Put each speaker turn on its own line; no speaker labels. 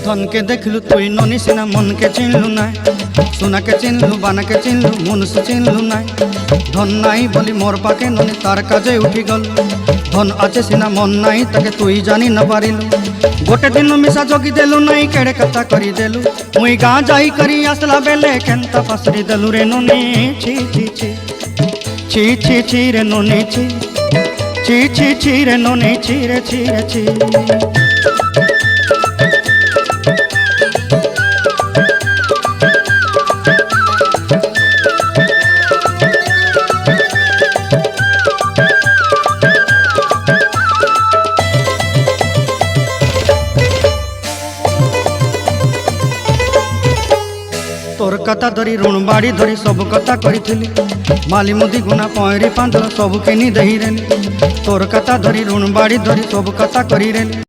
धन के देखलु तुई ननी सिना मन के चिन्हलु ना सोना के चिन्हलु बाना के चिन्हलु मनुष्य चिन्हलु ना धन नाई बोली मोर पाके ननी तार काजे उठी गल धन आचे सिना मन नाई ताके तुई जानी न पारिलु गोटे दिन मिसा जगी देलु नाई केड़े कथा करी देलु मुई गाँ जाई करी आसला बेले केंता फासरी देलु रे ननी छी छी छी छी छी छी रे ननी छी छी छी छी रे ननी छी रे छी रे छी। तोर कथा धरी ऋण बाड़ी धरी सब कथा करी माली मुदी गुना पहरी पांदर सब किनी दही रेली तोर कथा धरी ऋण बाड़ी धरी सब कथा करी रेली।